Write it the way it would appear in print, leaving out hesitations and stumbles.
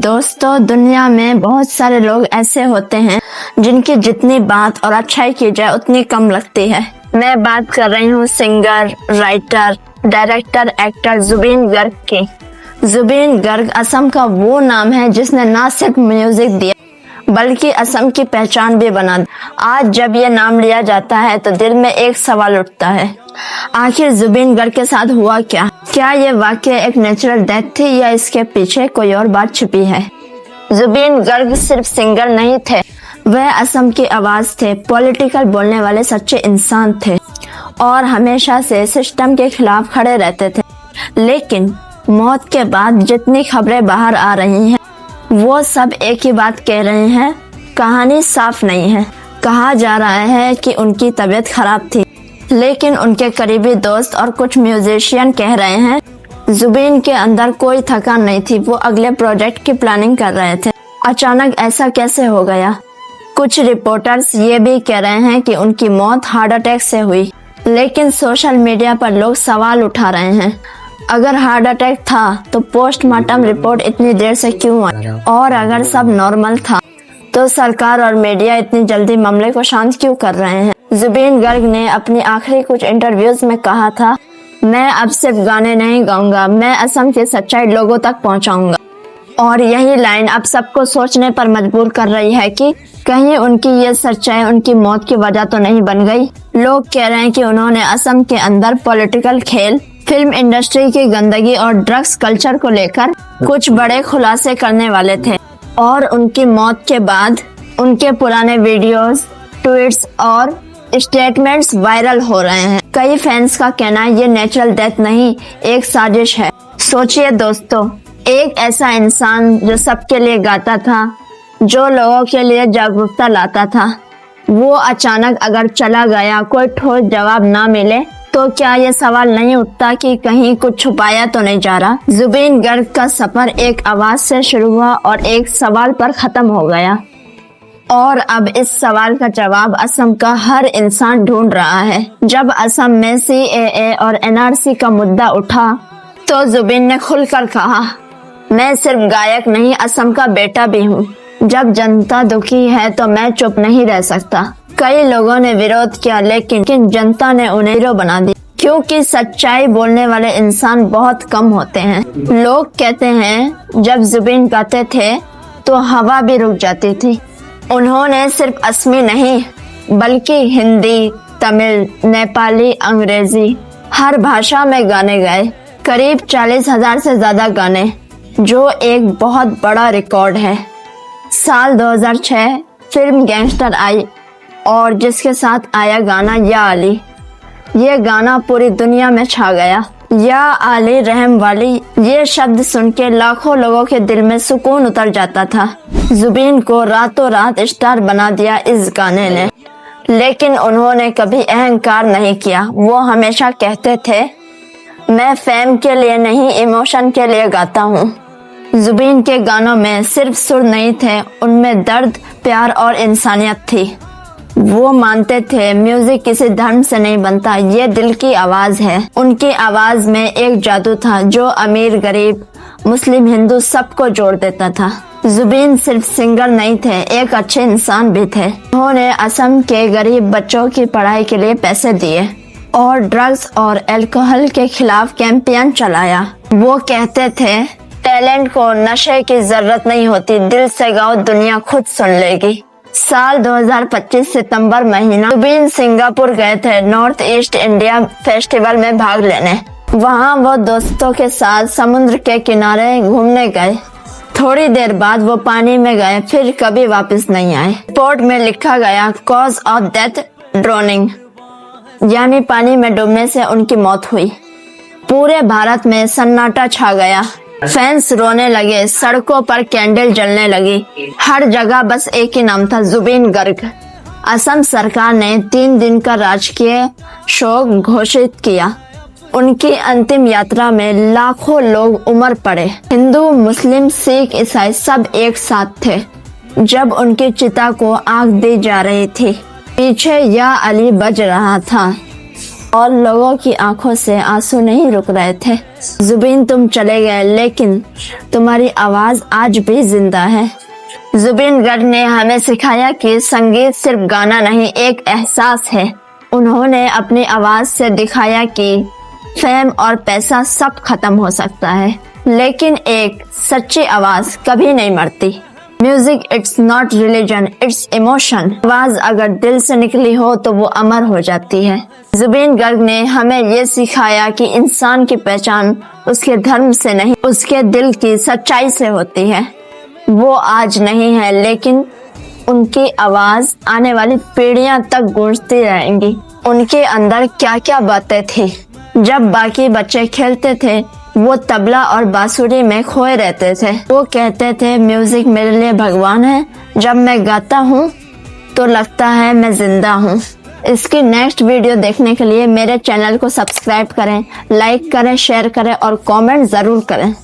दोस्तों, दुनिया में बहुत सारे लोग ऐसे होते हैं जिनकी जितनी बात और अच्छाई की जाए उतनी कम लगती है। मैं बात कर रही हूँ singer, writer, director, actor Zubeen Garg की। जुबीन गर्ग असम का वो नाम है जिसने ना सिर्फ म्यूजिक दिया बल्कि असम की पहचान भी बना दी। आज जब ये नाम लिया जाता है तो दिल में एक सवाल उठता है, आखिर जुबीन गर्ग के साथ हुआ क्या? क्या ये वाकई एक नेचुरल डेथ थी या इसके पीछे कोई और बात छिपी है? जुबीन गर्ग सिर्फ सिंगर नहीं थे, वह असम की आवाज थे, पॉलिटिकल बोलने वाले सच्चे इंसान थे और हमेशा से सिस्टम के खिलाफ खड़े रहते थे। लेकिन मौत के बाद जितनी खबरें बाहर आ रही हैं, वो सब एक ही बात कह रहे हैं, कहानी साफ नहीं है। कहा जा रहा है कि उनकी तबीयत खराब थी, लेकिन उनके करीबी दोस्त और कुछ म्यूजिशियन कह रहे हैं जुबीन के अंदर कोई थकान नहीं थी, वो अगले प्रोजेक्ट की प्लानिंग कर रहे थे। अचानक ऐसा कैसे हो गया? कुछ रिपोर्टर्स ये भी कह रहे हैं कि उनकी मौत हार्ट अटैक से हुई, लेकिन सोशल मीडिया पर लोग सवाल उठा रहे हैं, अगर हार्ट अटैक था तो पोस्टमार्टम रिपोर्ट इतनी देर से क्यों आई? और अगर सब नॉर्मल था तो सरकार और मीडिया इतनी जल्दी मामले को शांत क्यों कर रहे हैं? जुबीन गर्ग ने अपनी आखिरी कुछ इंटरव्यूज में कहा था, मैं अब सिर्फ गाने नहीं गाऊंगा, मैं असम की सच्चाई लोगों तक पहुंचाऊंगा। और यही लाइन अब सबको सोचने पर मजबूर कर रही है कि कहीं उनकी ये सच्चाई उनकी मौत की वजह तो नहीं बन गई। लोग कह रहे हैं कि उन्होंने असम के अंदर पॉलिटिकल खेल, फिल्म इंडस्ट्री की गंदगी और ड्रग्स कल्चर को लेकर कुछ बड़े खुलासे करने वाले थे और उनकी मौत के बाद उनके पुराने वीडियोस, ट्वीट्स और स्टेटमेंट्स वायरल हो रहे हैं। कई फैंस का कहना है ये नेचुरल डेथ नहीं, एक साजिश है। सोचिए दोस्तों, एक ऐसा इंसान जो सबके लिए गाता था, जो लोगों के लिए जागरूकता लाता था, वो अचानक अगर चला गया, कोई ठोस जवाब ना मिले तो क्या ये सवाल नहीं उठता कि कहीं कुछ छुपाया तो नहीं जा रहा? जुबीन गर्ग का सफर एक आवाज से शुरू हुआ और एक सवाल पर खत्म हो गया और अब इस सवाल का जवाब असम का हर इंसान ढूंढ रहा है। जब असम में CAA और NRC का मुद्दा उठा तो जुबीन ने खुलकर कहा, मैं सिर्फ गायक नहीं, असम का बेटा भी हूँ। जब जनता दुखी है तो मैं चुप नहीं रह सकता। कई लोगों ने विरोध किया, लेकिन जनता ने उन्हें हीरो बना दिया, क्योंकि सच्चाई बोलने वाले इंसान बहुत कम होते हैं। लोग कहते हैं जब जुबीन गाते थे तो हवा भी रुक जाती थी। उन्होंने सिर्फ असमी नहीं बल्कि हिंदी, तमिल, नेपाली, अंग्रेजी हर भाषा में गाने गाए, करीब 40,000 से ज्यादा गाने, जो एक बहुत बड़ा रिकॉर्ड है। साल 2006 फिल्म गैंगस्टर आई और जिसके साथ आया गाना या अली। ये गाना पूरी दुनिया में छा गया। या अली रहम वाली, ये शब्द सुन के लाखों लोगों के दिल में सुकून उतर जाता था। जुबीन को रातों रात स्टार बना दिया इस गाने ने, लेकिन उन्होंने कभी अहंकार नहीं किया। वो हमेशा कहते थे, मैं फेम के लिए नहीं, इमोशन के लिए गाता हूँ। जुबीन के गानों में सिर्फ सुर नहीं थे, उनमें दर्द, प्यार और इंसानियत थी। वो मानते थे म्यूजिक किसी धर्म से नहीं बनता, ये दिल की आवाज है। उनकी आवाज में एक जादू था जो अमीर, गरीब, मुस्लिम, हिंदू सबको जोड़ देता था। जुबीन सिर्फ सिंगर नहीं थे, एक अच्छे इंसान भी थे। उन्होंने असम के गरीब बच्चों की पढ़ाई के लिए पैसे दिए और ड्रग्स और अल्कोहल के खिलाफ कैंपेन चलाया। वो कहते थे, टैलेंट को नशे की जरूरत नहीं होती, दिल से गाओ, दुनिया खुद सुन लेगी। साल 2025 सितंबर महीना जुबीन सिंगापुर गए थे नॉर्थ ईस्ट इंडिया फेस्टिवल में भाग लेने। वहाँ वो दोस्तों के साथ समुद्र के किनारे घूमने गए। थोड़ी देर बाद वो पानी में गए, फिर कभी वापस नहीं आए। रिपोर्ट में लिखा गया, कॉज ऑफ डेथ ड्रोनिंग, यानी पानी में डूबने से उनकी मौत हुई। पूरे भारत में सन्नाटा छा गया। फैंस रोने लगे, सड़कों पर कैंडल जलने लगी, हर जगह बस एक ही नाम था, जुबीन गर्ग। असम सरकार ने 3 दिन का राजकीय शोक घोषित किया। उनकी अंतिम यात्रा में लाखों लोग उमड़ पड़े। हिंदू, मुस्लिम, सिख, ईसाई सब एक साथ थे जब उनकी चिता को आग दी जा रही थी। पीछे या अली बज रहा था और लोगों की आंखों से आंसू नहीं रुक रहे थे। जुबीन, तुम चले गए लेकिन तुम्हारी आवाज आज भी जिंदा है। जुबीन गर्ग ने हमें सिखाया कि संगीत सिर्फ गाना नहीं, एक एहसास है। उन्होंने अपनी आवाज से दिखाया कि फेम और पैसा सब खत्म हो सकता है, लेकिन एक सच्ची आवाज कभी नहीं मरती। Music it's not religion, it's emotion. आवाज अगर दिल से निकली हो तो वो अमर हो जाती है। जुबीन गर्ग ने हमें ये सिखाया कि इंसान की पहचान उसके धर्म से नहीं, उसके दिल की सच्चाई से होती है। वो आज नहीं है, लेकिन उनकी आवाज आने वाली पीढ़ियां तक गूंजती रहेंगी। उनके अंदर क्या क्या बातें थी। जब बाकी बच्चे खेलते थे वो तबला और बांसुरी में खोए रहते थे। वो कहते थे म्यूजिक मेरे लिए भगवान है, जब मैं गाता हूँ तो लगता है मैं जिंदा हूँ। इसकी नेक्स्ट वीडियो देखने के लिए मेरे चैनल को सब्सक्राइब करें, लाइक करें, शेयर करें और कमेंट जरूर करें।